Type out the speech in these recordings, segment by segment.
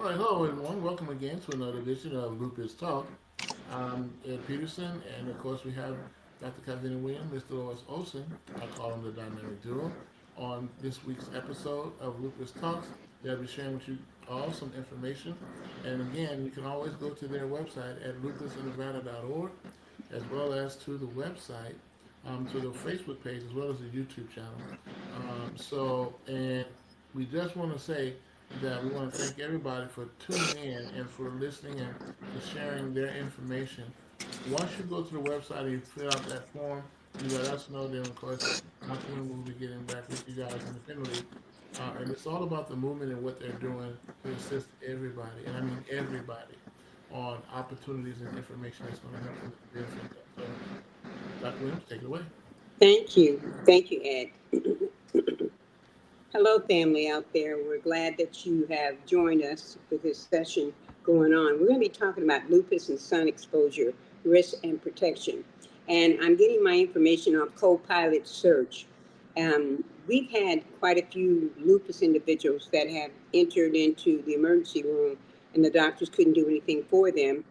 All right, hello everyone. Welcome again to another edition of Lupus Talk. I'm Ed Peterson, and of course we have Dr. Kathleen Williams, Mr. Lois Olson. I call them the dynamic duo. On this week's episode of Lupus Talks, they'll be sharing with you all some information. And again, you can always go to their website at lupusofnevada.org, as well as to the website, to the Facebook page, as well as the YouTube channel. And we just want to say that we want to thank everybody for tuning in and for listening and for sharing their information. Once you go to the website and you fill out that form, you let us know. Then, of course, my team will be getting back with you guys independently. And it's all about the movement and what they're doing to assist everybody, and I mean everybody, on opportunities and information that's going to help them benefit them. So, Dr. Williams, take it away. Thank you. Thank you, Ed. Hello, family out there. We're glad that you have joined us for this session going on. We're going to be talking about lupus and sun exposure, risk and protection. And I'm getting my information on Copilot Search. We've had quite a few lupus individuals that have entered into the emergency room, and the doctors couldn't do anything for them.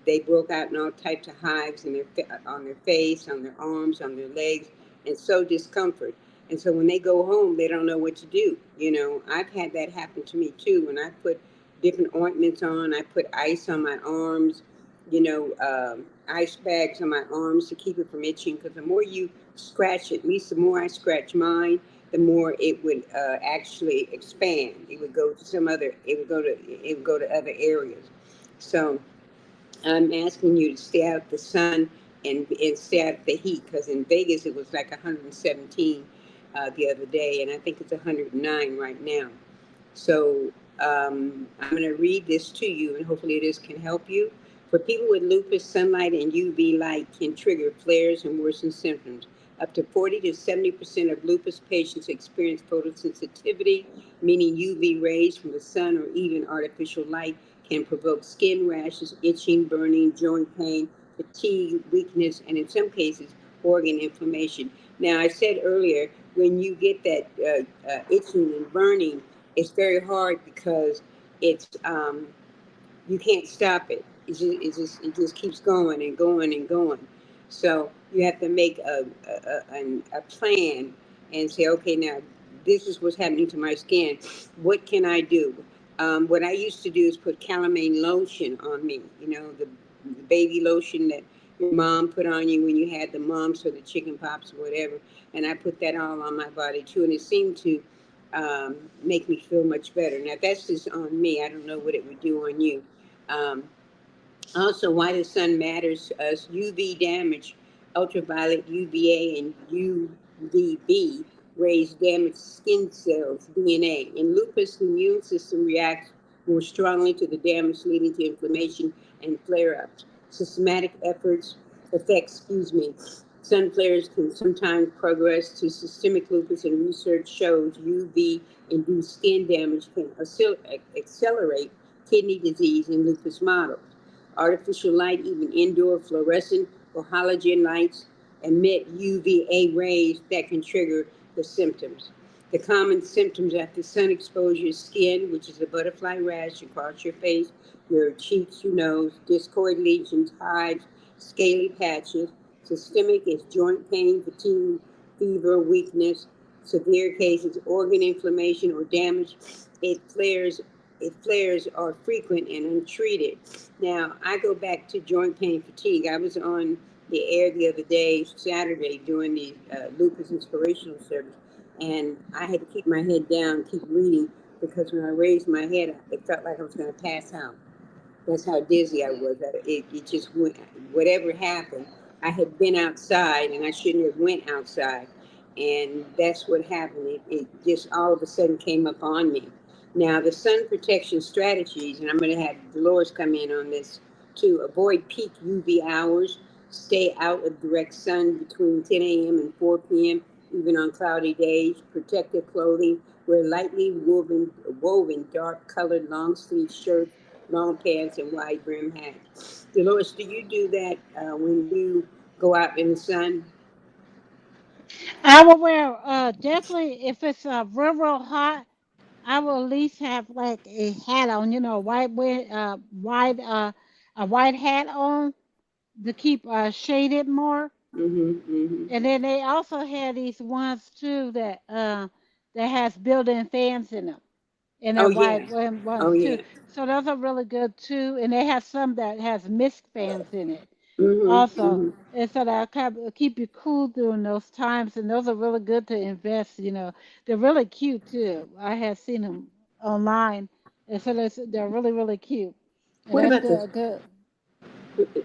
They broke out in all types of hives in on their face, on their arms, on their legs, and so discomfort. And so when they go home, they don't know what to do. I've had that happen to me too. When I put different ointments on, I put ice on my arms, ice bags on my arms to keep it from itching. Because the more you scratch it, at least the more I scratch mine, the more it would actually expand. It would go to some other. It would go to other areas. So I'm asking you to stay out of the sun and stay out of the heat because in Vegas it was like 117 the other day, and I think it's 109 right now. So I'm going to read this to you, and hopefully this can help you. For people with lupus, sunlight and UV light can trigger flares and worsen symptoms. Up to 40 to 70% of lupus patients experience photosensitivity, meaning UV rays from the sun or even artificial light can provoke skin rashes, itching, burning, joint pain, fatigue, weakness, and in some cases, organ inflammation. Now, I said earlier, when you get that itching and burning, it's very hard because it's you can't stop it. It just keeps going and going and going. So you have to make a plan and say, okay, now this is what's happening to my skin. What can I do? What I used to do is put calamine lotion on me. The baby lotion that your mom put on you when you had the mumps or the chicken pox or whatever. And I put that all on my body too, and it seemed to make me feel much better. Now that's just on me. I don't know what it would do on you. Um, Also, why the sun matters to us: UV damage, ultraviolet, UVA, and UVB rays damage skin cells, DNA. In lupus, the immune system reacts more strongly to the damage, leading to inflammation and flare-ups. Systematic sun flares can sometimes progress to systemic lupus, and research shows UV-induced skin damage can accelerate kidney disease in lupus models. Artificial light, even indoor fluorescent or halogen lights, emit UVA rays that can trigger the symptoms. The common symptoms after sun exposure is skin, which is a butterfly rash across your face, your cheeks, your nose, discoid lesions, hives, scaly patches. Systemic is joint pain, fatigue, fever, weakness. Severe cases, organ inflammation or damage. It flares. It flares are frequent and untreated. Now, I go back to joint pain fatigue. I was on the air the other day, Saturday, doing the lupus inspirational service, and I had to keep my head down, keep reading, because when I raised my head, it felt like I was going to pass out. That's how dizzy I was. It just went, whatever happened. I had been outside, and I shouldn't have went outside, and that's what happened. It just all of a sudden came up on me. Now, the sun protection strategies, and I'm going to have Dolores come in on this too. Avoid peak UV hours. Stay out of direct sun between 10 a.m. and 4 p.m., even on cloudy days. Protective clothing. Wear lightly woven dark colored long sleeve shirts, long pants, and wide brim hats. Dolores, do you do that when you go out in the sun? I will wear definitely if it's real hot. I will at least have like a hat on, a white hat on to keep shaded more. Mm-hmm. And then they also had these ones too that has built-in fans in them, and Oh they're yeah. white Oh ones too. yeah. So those are really good too. And they have some that has mist fans in it Mm-hmm. also. Mm-hmm. And so that keep you cool during those times. And those are really good to invest. They're really cute too. I have seen them online, and so they're really really cute. And What that's about the good.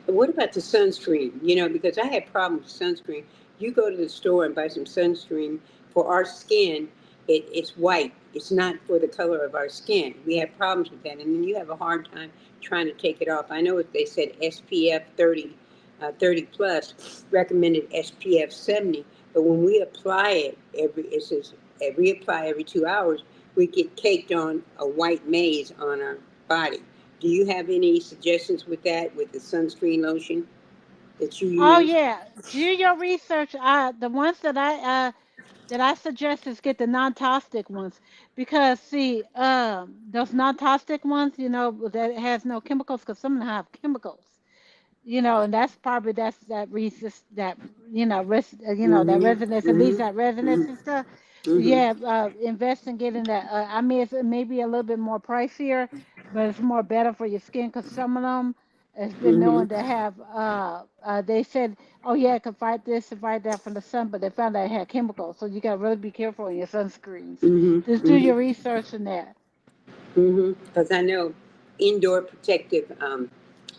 What about the sunscreen? Because I have problems with sunscreen. You go to the store and buy some sunscreen for our skin. It's white. It's not for the color of our skin. We have problems with that, and then you have a hard time trying to take it off. I know what they said SPF 30, 30 plus, recommended SPF 70, but when we apply it says reapply every 2 hours. We get caked on a white maze on our body. Do you have any suggestions with that, with the sunscreen lotion that you Oh use? yeah, do your research. The ones that I suggest is get the non-toxic ones because see, those non-toxic ones, that has no chemicals because some of them have chemicals. And that's probably that resist that that resonance, at least Mm-hmm. that resonance and stuff. So Mm-hmm. yeah, invest in getting that. I mean, it may be a little bit more pricier, but it's more better for your skin because some of them has been known to Mm-hmm. have. They said, oh yeah, it could fight this and fight that from the sun, but they found that it had chemicals. So you got to really be careful on your sunscreens. Mm-hmm. Just do Mm-hmm. your research in that. Mm-hmm. Because I know indoor protective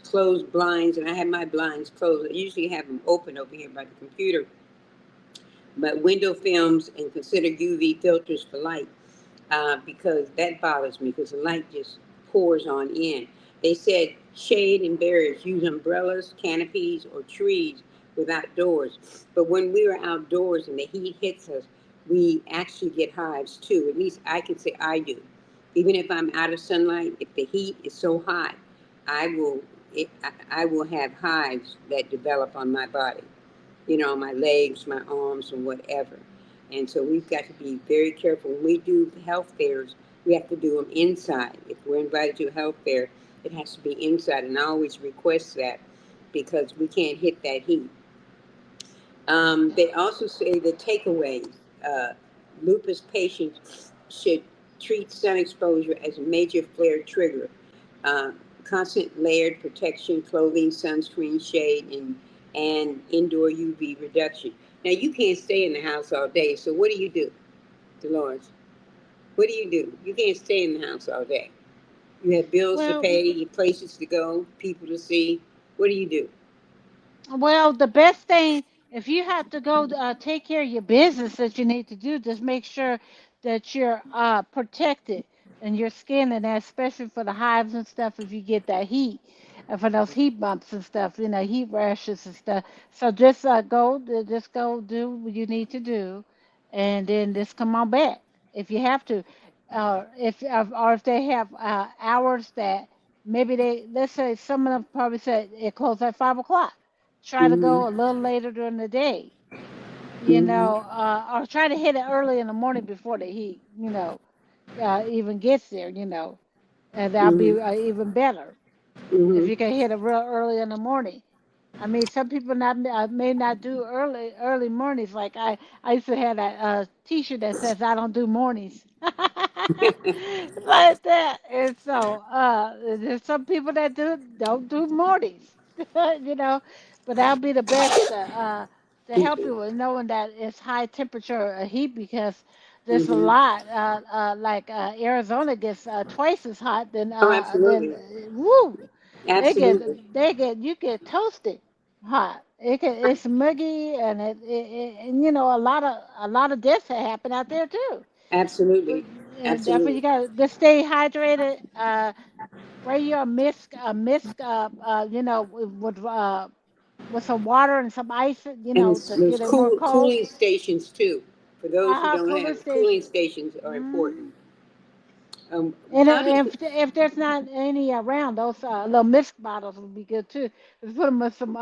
closed blinds, and I have my blinds closed. I usually have them open over here by the computer, but window films and consider UV filters for light. Because that bothers me because the light just pours on in. They said shade and barriers, use umbrellas, canopies, or trees without doors. But when we are outdoors and the heat hits us, we actually get hives too. At least I can say I do. Even if I'm out of sunlight, if the heat is so hot, I will I will have hives that develop on my body, my legs, my arms, and whatever. And so we've got to be very careful. When we do health fairs, we have to do them inside. If we're invited to a health fair, it has to be inside. And I always request that because we can't hit that heat. They also say the takeaways. Uh, Lupus patients should treat sun exposure as a major flare trigger. Uh, Constant layered protection, clothing, sunscreen, shade, and indoor UV reduction. Now, you can't stay in the house all day, so what do, Dolores? What do? You can't stay in the house all day. You have bills to Well, pay, places to go, people to see. What do? Well, the best thing, if you have to go take care of your business that you need to do, just make sure that you're protected in your skin and that, especially for the hives and stuff, if you get that heat, and for those heat bumps and stuff, heat rashes and stuff. So just go do what you need to do, and then just come on back if you have to. If or if they have hours that maybe let's say some of them probably said it closed at 5 o'clock. Try to Mm-hmm. go a little later during the day, Mm-hmm. or try to hit it early in the morning before the heat, even gets there, and that'll be Mm-hmm. even better if Mm-hmm. you can hit it real early in the morning. I mean, some people not may not do early mornings. Like I used to have that T-shirt that says I don't do mornings, like that. And so there's some people that don't do mornings, you know. But that'll be the best to help you with knowing that it's high temperature heat because there's a Mm-hmm. lot. Like Arizona gets twice as hot Oh, than absolutely. woo. Absolutely. You get toasted hot. It's muggy and and a lot of deaths that happen out there too. But Absolutely. and therefore Absolutely. you got to just stay hydrated. Spray your mist, with some water and some ice, And to those get it more cold. cooling stations too. For those who don't Cooling have it, cooling station. stations are important. Mm. And How do if there's not any around, those little mist bottles would be good too. Just put them with some,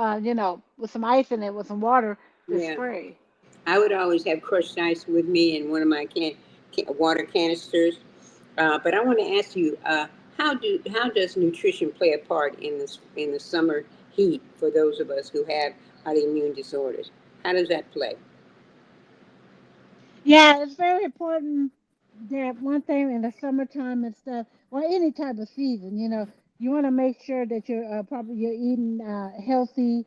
with some ice in it, with some water to yeah? spray. I would always have crushed ice with me in one of my water canisters, But I want to ask you, how does nutrition play a part in this in the summer heat for those of us who have autoimmune disorders? How does that play? Yeah, it's very important that one thing in the summertime and stuff, or any type of season, you want to make sure that you're eating healthy,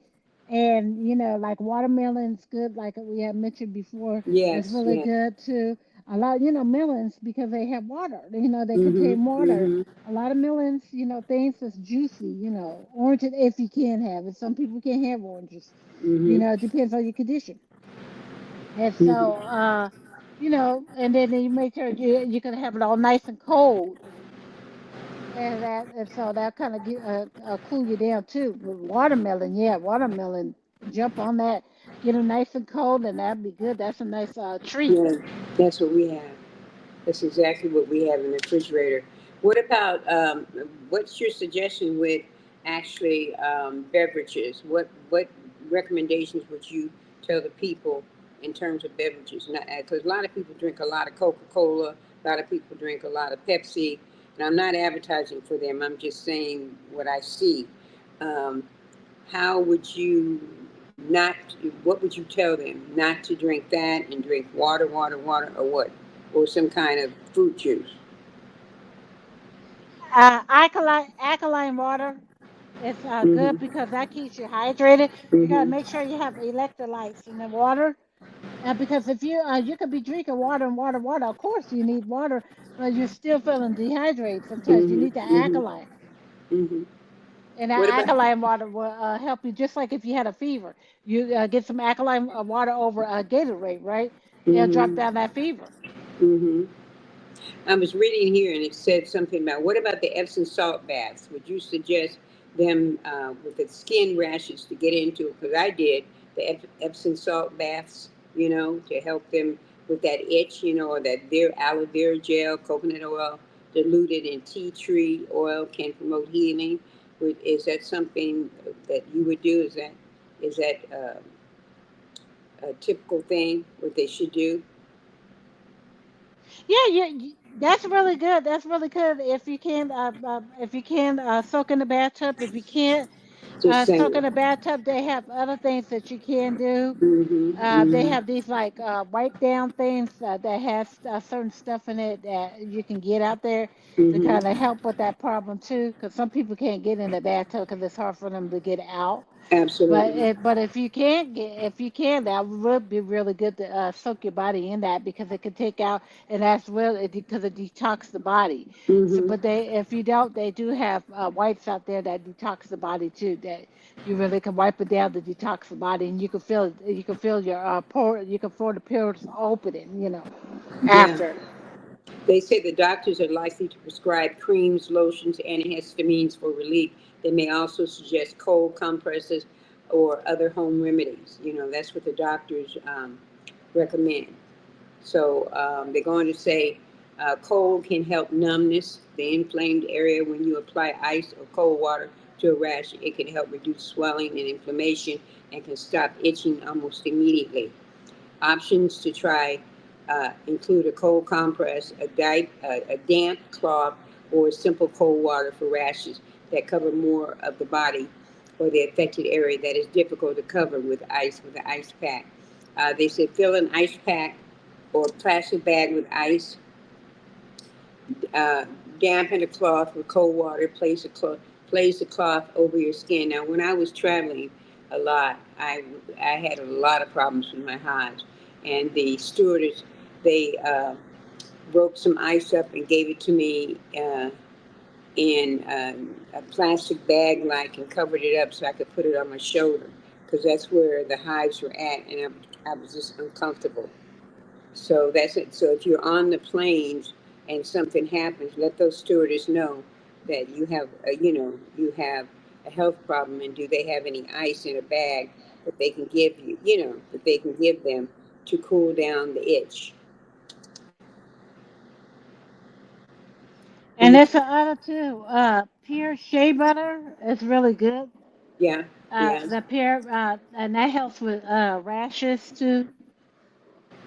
and like watermelon's good, like we had mentioned before, it's Yes, really yes. good too. A lot, melons because they have water, they Mhm, contain water. mhm, A lot of melons, things that's juicy, oranges if you can have it. Some people can't have oranges, mhm, it depends on your condition. And so, mhm. and then you make sure you can have it all nice and cold, and so that kind of cool you down too. But watermelon, yeah, watermelon, jump on that, get them nice and cold, and that'd be good. That's a nice treat. Yeah, that's what we have. That's exactly what we have in the refrigerator. What about what's your suggestion with actually beverages? What recommendations would you tell the people in terms of beverages? Because a lot of people drink a lot of Coca Cola, a lot of people drink a lot of Pepsi, and I'm not advertising for them. I'm just saying what I see. Um, how would you not? What would you tell them not to drink that and drink water, water, water, or what? Or some kind of fruit juice. Alkaline water is good Mm-hmm. because that keeps you hydrated. You gotta Mm-hmm. make sure you have electrolytes in the water. Because if you could be drinking water and water, water, of course you need water, but you're still feeling dehydrated. Sometimes you Mm-hmm. need the Mm-hmm. alkaline, Mm-hmm. and that What about? alkaline water will help you. Just like if you had a fever, you get some alkaline water over Gatorade, right? It'll drop Mm-hmm. down that fever. Mm-hmm. I was reading here and it said something about what about the Epsom salt baths? Would you suggest them with the skin rashes to get into? Because I did the Epsom salt baths, to help them with that itch, or that their aloe vera gel, coconut oil diluted in tea tree oil can promote healing. Is that something that you would do? Is that a typical thing? What they should do? Yeah, that's really good. That's really good. If you can soak in the bathtub. If you can't Just soak saying. in the bathtub, they have other things that you can do. Mm-hmm. They Mm-hmm. have these like wipe down things that has certain stuff in it that you can get out there to kind of Mm-hmm. help with that problem too. Because some people can't get in the bathtub because it's hard for them to get out. Absolutely. But if you can, that would be really good to soak your body in that because it can take out, and that's really because it detox the body. So, Mm-hmm. but if you don't, they do have wipes out there that detox the body too. That you really can wipe it down to detox the body, and you can feel your you can feel the pores opening, Yeah. after. They say the doctors are likely to prescribe creams, lotions, antihistamines for relief. They may also suggest cold compresses or other home remedies. That's what the doctors recommend. So they're going to say cold can help numbness, the inflamed area when you apply ice or cold water to a rash. It can help reduce swelling and inflammation and can stop itching almost immediately. Options to try include a cold compress, a damp cloth, or simple cold water for rashes that cover more of the body or the affected area that is difficult to cover with ice with an ice pack. They said fill an ice pack or plastic bag with ice, uh, dampen a cloth with cold water, place the cloth over your skin. Now, when I was traveling a lot, I had a lot of problems with my hives, and the stewardess they broke some ice up and gave it to me in a plastic bag, like, and covered it up so I could put it on my shoulder because that's where the hives were at, and I was just uncomfortable. So that's it. So if you're on the planes and something happens, let those stewardess know that you have a health problem, and do they have any ice in a bag that they can give you, that they can give them to cool down the itch. And Mhm. there's some other too. Pure shea butter is really good. Yeah, yeah, The pure and that helps with rashes too.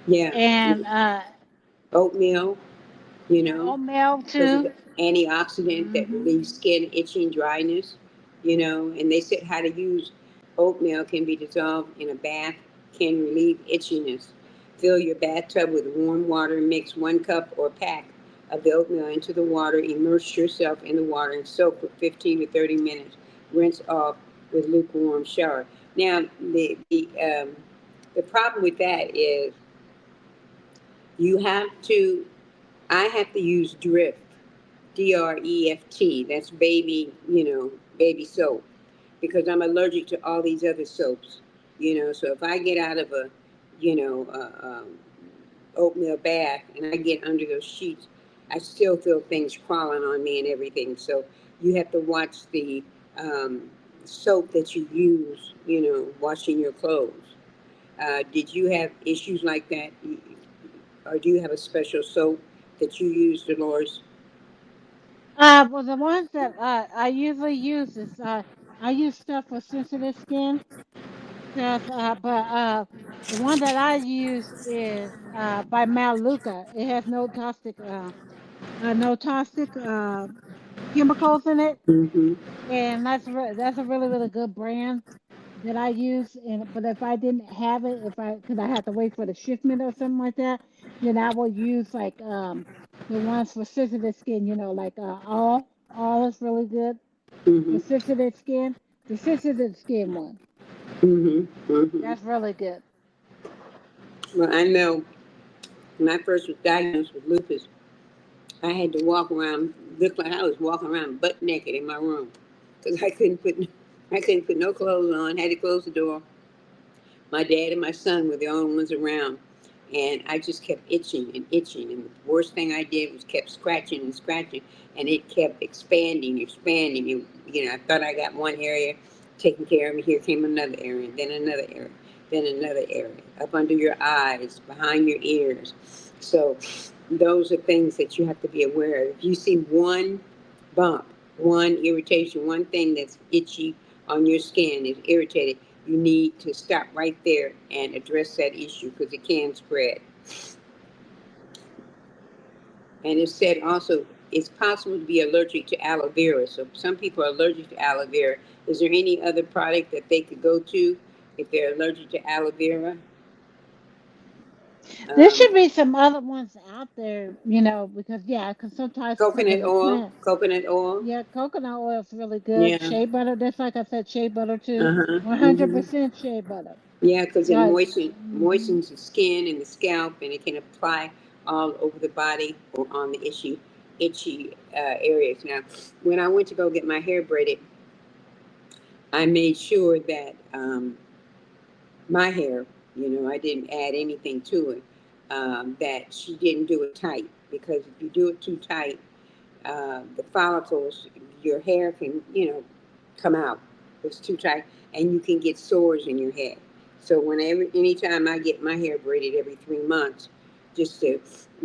yeah. And Oatmeal. you Yeah, know, oatmeal because of too. the antioxidant that Hmm. relieves skin itching, dryness, you know. And they said how to use oatmeal can be dissolved in a bath, can relieve itchiness. Fill your bathtub with warm water, mix 1 cup or pack of the oatmeal into the water, immerse yourself in the water, and soak for 15 to 30 minutes. Rinse off with lukewarm shower. Now, the problem with that is you have to, I have to use Drift, DREFT. That's baby, baby soap, because I'm allergic to all these other soaps. So if I get out of a, you know, oatmeal bath and I get under those sheets, I still feel things crawling on me and everything. So you have to watch the soap that you use, washing your clothes. Did you have issues like that? Or do you have a special soap that you use, Dolores? Well, the ones that I usually use is I use stuff for sensitive skin stuff, but the one that I use is by Maluka. It has no toxic chemicals in it, Mm-hmm. and that's a really really good brand that I use. And but if I didn't have it, if I because I had to wait for the shipment or something like that, then I would use like the ones for sensitive skin. Like all is really good for Mm-hmm. sensitive skin. The sensitive skin one, Mm-hmm. Mm-hmm. that's really good. Well, I know when I first was diagnosed with lupus, I had to walk around, look like I was walking around butt naked in my room because I couldn't put no clothes on. Had to close the door. My dad and my son were the only ones around, and I just kept itching and itching. And the worst thing I did was kept scratching and scratching, and it kept expanding, expanding. I thought I got one area taken care of, and here came another area, then another area, then another area, up under your eyes, behind your ears. So those are things that you have to be aware of. If you see one bump, one irritation, one thing that's itchy on your skin is irritated, you need to stop right there and address that issue because it can spread. And it said also it's possible to be allergic to aloe vera. So some people are allergic to aloe vera. Is there any other product that they could go to if they're allergic to aloe vera? There Um, should be some other ones out there, because yeah, because sometimes because of Coconut the oil, plant. coconut oil. Yeah, coconut oil is really good. Yeah. Shea butter, that's like I said, shea butter too. Uh huh. Hmm. 100% shea butter. Yeah, because it Yeah. Hmm. moistens the skin and the scalp, and it can apply all over the body or on the itchy areas. Now, when I went to go get my hair braided, I made sure that my hair, I didn't add anything to it. That she didn't do it tight, because if you do it too tight, the follicles, your hair can, come out. It's too tight, and you can get sores in your head. So anytime I get my hair braided every 3 months, just to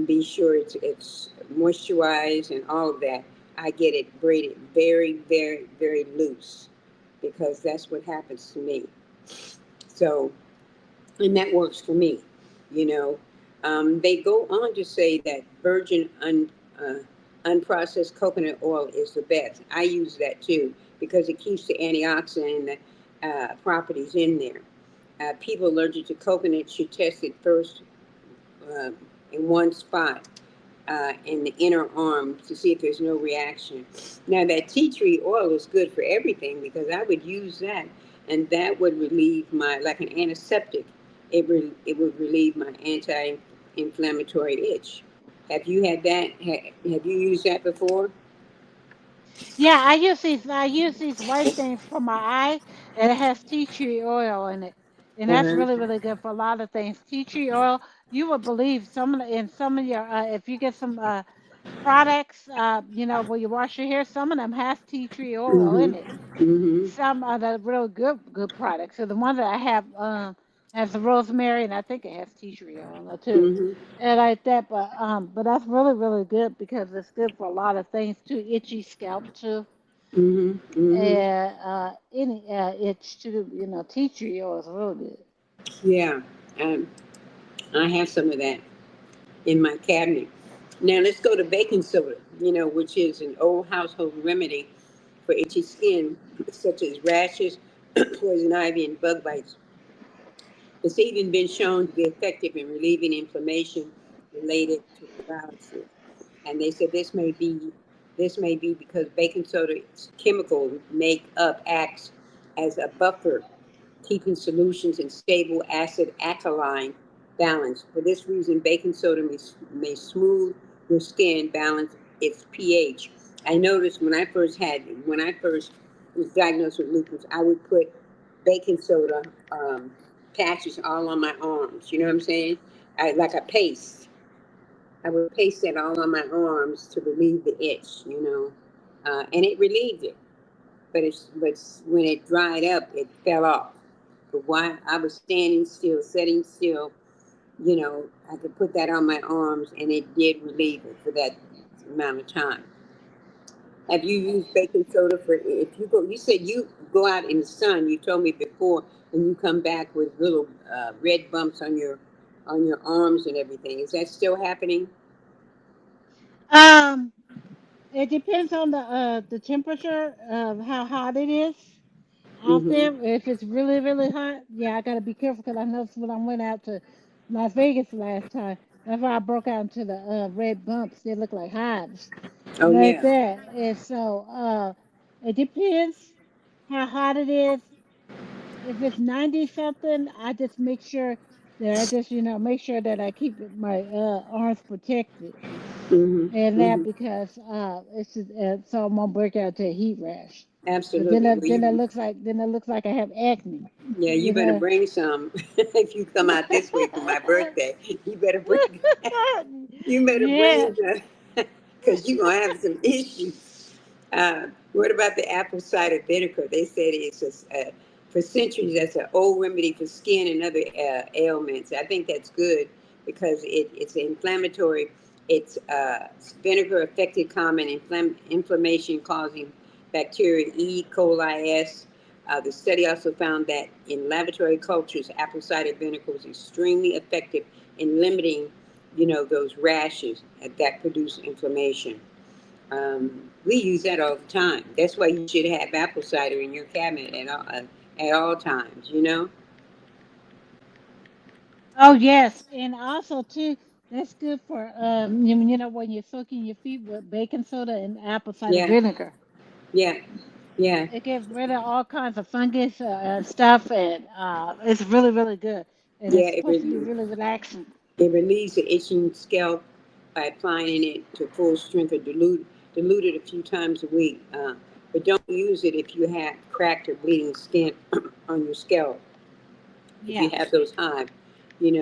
be sure it's moisturized and all of that, I get it braided very, very, very loose, because that's what happens to me. So, and that works for me. You know, they go on to say that unprocessed coconut oil is the best. I use that too because it keeps the antioxidant and the properties in there. People allergic to coconut should test it first uh, in one spot in the inner arm to see if there's no reaction. Now, that tea tree oil is good for everything because I would use that, and that would relieve like an antiseptic. It would relieve my anti-inflammatory itch. Have you had that? Have you used that before? Yeah, I use these white things for my eye, and it has tea tree oil in it. And that's Uh-huh. really, really good for a lot of things. Tea tree oil, you would believe in some of your, if you get some products, where you wash your hair, some of them has tea tree oil in Mm-hmm. it. Mm-hmm. Some are the real good products. So the one that I have has the rosemary, and I think it has tea tree oil in it too, Mm-hmm. and like that. But that's really really good because it's good for a lot of things too. Itchy scalp too, Mm-hmm. Mm-hmm. and any itch too. Tea tree oil is really good. Yeah. Um, I have some of that in my cabinet. Now let's go to baking soda, which is an old household remedy for itchy skin, such as rashes, poison ivy, and bug bites. It's even been shown to be effective in relieving inflammation related to paralysis. And they said this may be because baking soda's chemical makeup acts as a buffer, keeping solutions in stable acid alkaline balance. For this reason, baking soda may smooth your skin, balance its pH. I noticed when I first was diagnosed with lupus, I would put baking soda patches all on my arms. You know what I'm saying? Like a paste. I would paste that all on my arms to relieve the itch, and it relieved it. But when it dried up, it fell off. But while I was standing still, sitting still, I could put that on my arms, and it did relieve it for that amount of time. Have you used baking soda for if you go? You said you go out in the sun. You told me before, and you come back with little red bumps on your arms and everything. Is that still happening? Um, it depends on the temperature of how hot it is out Mm-hmm. there. If it's really really hot, yeah, I gotta be careful because I noticed when I went out to Las Vegas last time. That's why I broke out into the red bumps. They look like hives Oh right yeah. there. And so it depends how hot it is. If it's 90 something, I just make sure that I just, make sure that I keep my arms protected Mm-hmm. and that Mm-hmm. because it's just, so I won't break out to a heat rash. But then Absolutely. it, then it looks like I have acne, Yeah, you you better know. bring some if you come out this way for my birthday. You better bring. You better Yeah. bring because you're gonna have some issues. What about the apple cider vinegar? They said for centuries that's an old remedy for skin and other ailments. I think that's good because it's inflammatory. It's vinegar affected common inflammation causing bacteria E. coli S. The study also found that in laboratory cultures, apple cider vinegar was extremely effective in limiting, those rashes that produce inflammation. We use that all the time. That's why you should have apple cider in your cabinet at all times. Oh yes, and also too, that's good for when you're soaking your feet with baking soda and apple cider Yeah, vinegar. yeah, yeah, It gets rid of all kinds of fungus and stuff, and it's really, really good. And it's yeah. supposed to be really relaxing. It relieves the itching scalp by applying it to full strength or dilute it a few times a week. But don't use it if you have cracked or bleeding skin on your scalp. If you Yeah. have those hives. You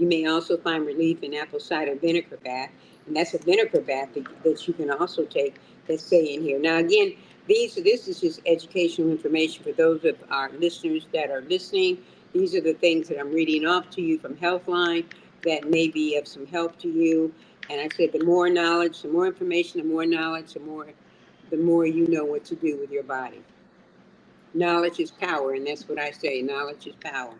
may also find relief in apple cider vinegar bath, and that's a vinegar bath that you can also take. That's say in here. Now again, this is just educational information for those of our listeners that are listening. These are the things that I'm reading off to you from Healthline that may be of some help to you. And I said, the more knowledge, the more information, the more knowledge, the more you know what to do with your body. Knowledge is power, and that's what I say. Knowledge is power.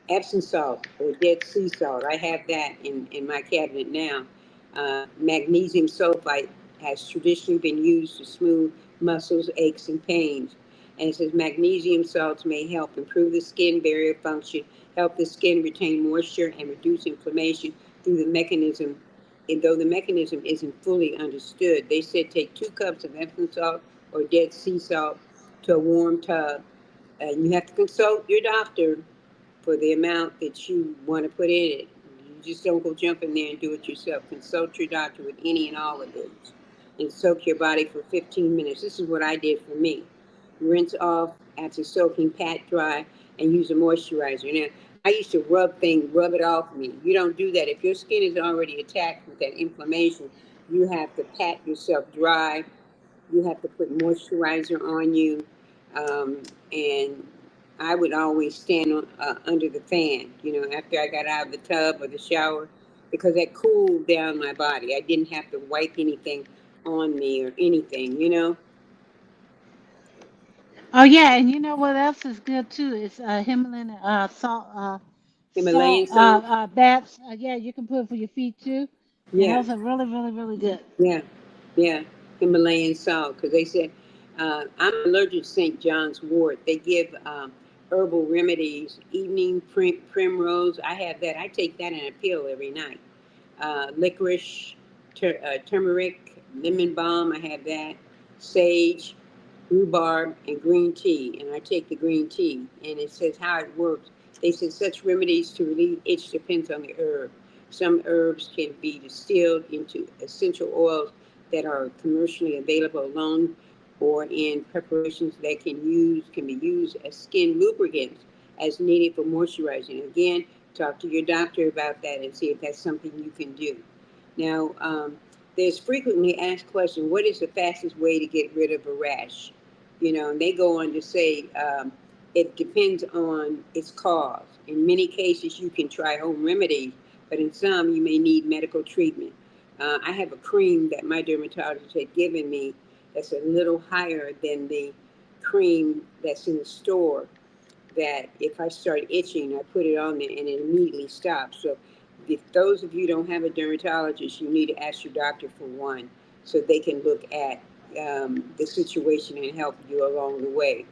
Epsom salt or Dead Sea salt. I have that in my cabinet now. Magnesium sulfite has traditionally been used to smooth muscles, aches, and pains. And it says magnesium salts may help improve the skin barrier function, help the skin retain moisture, and reduce inflammation through the mechanism. And though the mechanism isn't fully understood, they said take 2 cups of Epsom salt or Dead Sea salt to a warm tub. And you have to consult your doctor for the amount that you want to put in it. You just don't go jump in there and do it yourself. Consult your doctor with any and all of this. And soak your body for 15 minutes. This is what I did for me. Rinse off after soaking, pat dry, and use a moisturizer. Now, I used to rub it off me. You don't do that. If your skin is already attacked with that inflammation, you have to pat yourself dry. You have to put moisturizer on you, and I would always stand under the fan, after I got out of the tub or the shower, because that cooled down my body. I didn't have to wipe anything on me or anything. Oh yeah, and you know what else is good too? It's Himalayan Himalayan salt salt. baths. Yeah, you can put it for your feet too. And Yeah, those are really, really, really good. yeah, yeah. Himalayan salt, because they said I'm allergic to St. John's wort. They give herbal remedies, evening primrose. I have that. I take that in a pill every night. Licorice, turmeric, lemon balm. I have that. Sage, rhubarb, and green tea. And I take the green tea. And it says how it works. They said such remedies to relieve itch depends on the herb. Some herbs can be distilled into essential oils that are commercially available alone or in preparations that can be used as skin lubricants as needed for moisturizing. Again, talk to your doctor about that and see if that's something you can do. Now, there's frequently asked question, what is the fastest way to get rid of a rash? And they go on to say it depends on its cause. In many cases, you can try home remedies, but in some, you may need medical treatment. I have a cream that my dermatologist had given me that's a little higher than the cream that's in the store, that if I start itching, I put it on there and it immediately stops. So if those of you don't have a dermatologist, you need to ask your doctor for one so they can look at the situation and help you along the way.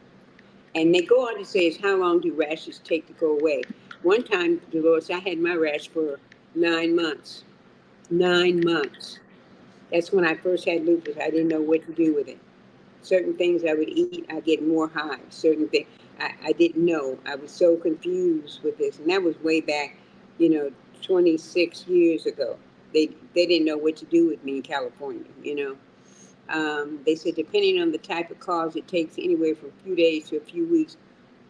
And they go on to say is how long do rashes take to go away? One time, Dolores, I had my rash for 9 months. 9 months. That's when I first had lupus. I didn't know what to do with it. Certain things I would eat, I get more hives. Certain things I didn't know. I was so confused with this, and that was way back, you know, 26 years ago. They didn't know what to do with me in California. They said depending on the type of cause, it takes anywhere from a few days to a few weeks,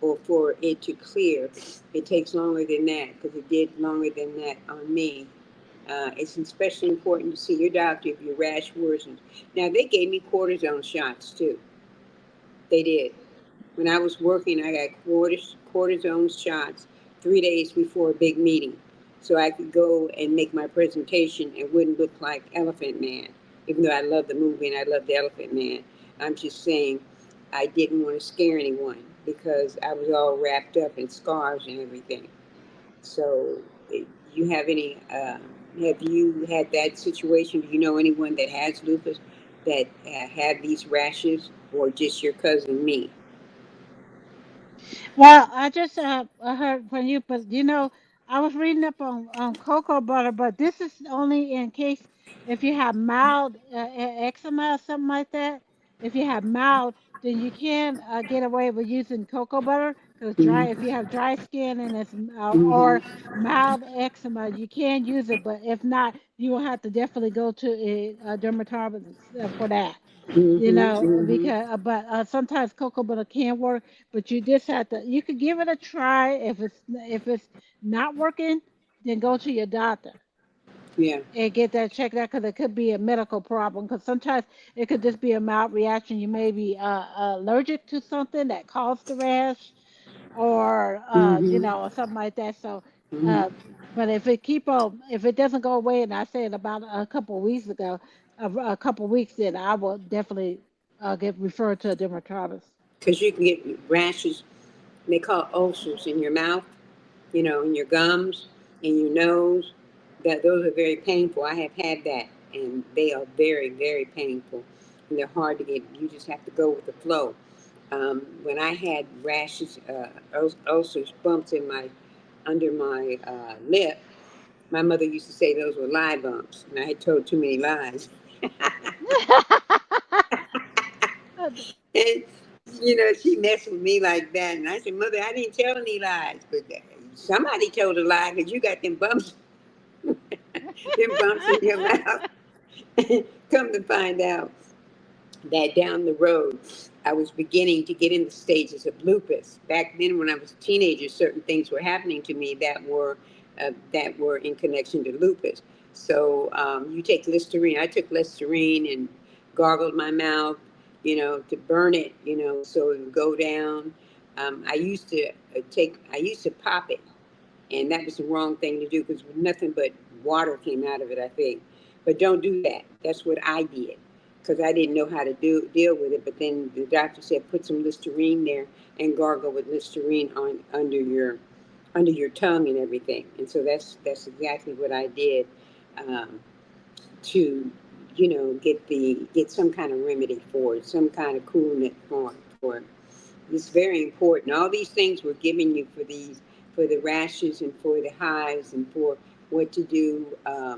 or for it to clear. It takes longer than that because it did longer than that on me. It's especially important to see your doctor if your rash worsens. Now, they gave me cortisone shots too. They did. When I was working, I got cortisone shots 3 days before a big meeting. So I could go and make my presentation and wouldn't look like Elephant Man. Even though I love the movie and I love the Elephant Man, I'm just saying I didn't want to scare anyone because I was all wrapped up in scars and everything. So, you have any? Have you had that situation? Do you know anyone that has lupus that had these rashes, or just your cousin me? Well, I just I heard from you, but I was reading up on cocoa butter, but this is only in case if you have mild eczema or something like that. If you have mild, then you can get away with using cocoa butter. Because if you Mm-hmm. have dry skin and it's Mm-hmm. or mild eczema, you can use it. But if not, you will have to definitely go to a dermatologist for that. Mm-hmm. Mm-hmm. Because but sometimes cocoa butter can work, but you just have to. You could give it a try. If it's not working, then go to your doctor Yeah. and get that checked out because it could be a medical problem. Because sometimes it could just be a mild reaction. You may be allergic to something that caused the rash, or Mm-hmm. or something like that. So, uh, Mm-hmm. but if it doesn't go away, and I said about a couple of weeks ago, a couple of weeks, then I will definitely get referred to a dermatologist. Because you can get rashes. They call it ulcers in your mouth. In your gums, in your nose. That those are very painful. I have had that, and they are very, very painful, and they're hard to get. You just have to go with the flow. When I had rashes, ulcers, bumps in my under my lip, my mother used to say those were lie bumps, and I had told too many lies. And she messed with me like that, and I said, "Mother, I didn't tell any lies, but somebody told a lie because you got them bumps, them bumps in your mouth." Come to find out that down the road, I was beginning to get in the stages of lupus. Back then, when I was a teenager, certain things were happening to me that were in connection to lupus. So you take Listerine. I took Listerine and gargled my mouth, to burn it, so it would go down. I used to pop it, and that was the wrong thing to do because nothing but water came out of it, I think. But don't do that. That's what I did because I didn't know how to deal with it. But then the doctor said put some Listerine there and gargle with Listerine on under your tongue and everything. And so that's exactly what I did. Um, to, get some kind of remedy for it, some kind of coolant for it. It's very important. All these things we're giving you for the rashes and for the hives and for what to do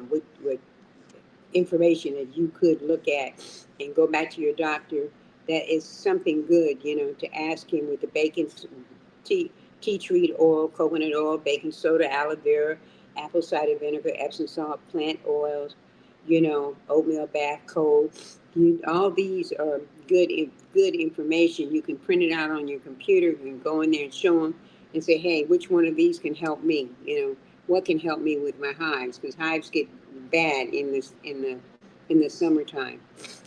with information that you could look at and go back to your doctor. That is something good, to ask him with the bacon tea, tea tree oil, coconut oil, baking soda, aloe vera, apple cider vinegar, Epsom salt, plant oils, oatmeal bath cold. All these are good information. You can print it out on your computer. You can go in there and show them and say, hey, which one of these can help me? What can help me with my hives? Because hives get bad in the summertime.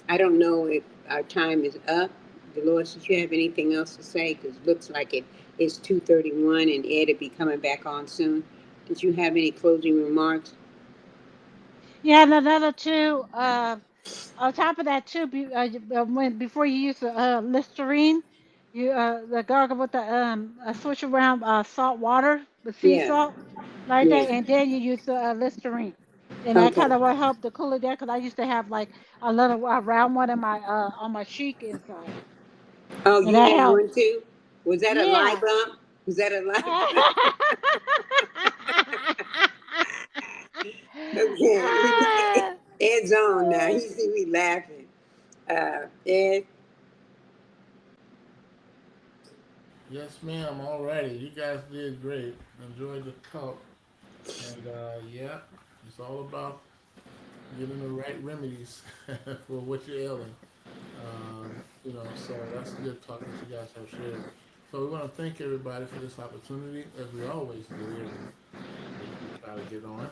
I don't know if our time is up. Dolores, if you have anything else to say, because it looks like it is 2:31 and Ed will be coming back on soon. Did you have any closing remarks? Yeah, and another two. On top of that too, when before you use the Listerine, you the gargle with the switch around salt water with sea Yeah, salt, like yeah. that, and then you use the Listerine, and that Okay. kind of will help to cool it down. Cause I used to have like a little round one in my on my cheek inside, Oh, and you that had helped. one too? Was that a lie Yeah. bump? Was that a lie bump? Okay. Ed's on now. He see me laughing. Ed, Yes, ma'am. Alrighty, you guys did great. Enjoyed the talk, and yeah, it's all about getting the right remedies for what you're ailing. So that's good talk that you guys have shared. So we want to thank everybody for this opportunity, as we always do every week. We try to get on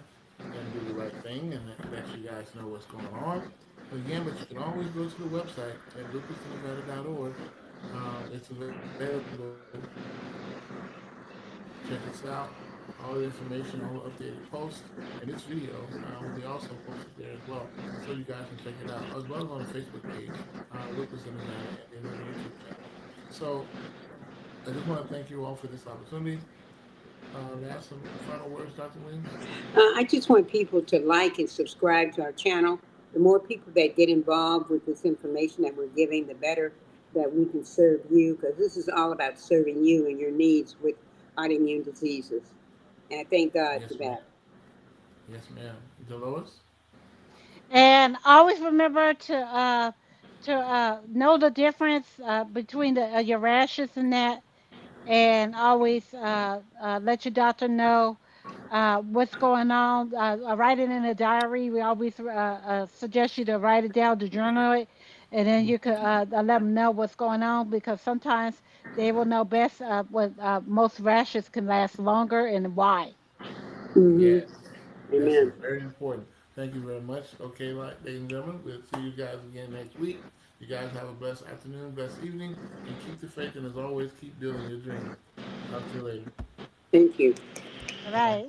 and do the right thing and let you guys know what's going on. Again, but you can always go to the website at lupusnevada.org. It's available. Check us out. All the information, all the updated posts, and this video will be also posted there as well, so you guys can check it out, as well as on the Facebook page, Lupus in Nevada, and then on the YouTube channel. So I just want to thank you all for this opportunity. Last some final words, Dr. Williams. I just want people to like and subscribe to our channel. The more people that get involved with this information that we're giving, the better that we can serve you, because this is all about serving you and your needs with autoimmune diseases. And I thank God Yes, for ma'am. that. Yes, ma'am. Dolores. And always remember to know the difference between your rashes and that, and always let your doctor know what's going on. Write it in a diary. We always suggest you to write it down, to journal it, and then you could let them know what's going on, because sometimes they will know best what most rashes can last longer and why. Hmm. Yes. Yes, Amen. sir. Very important. Thank you very much. Okay, ladies and gentlemen, we'll see you guys again next week. You guys have a blessed afternoon, blessed evening, and keep the faith. And as always, keep building your dream. Talk to you later. Thank you. All right.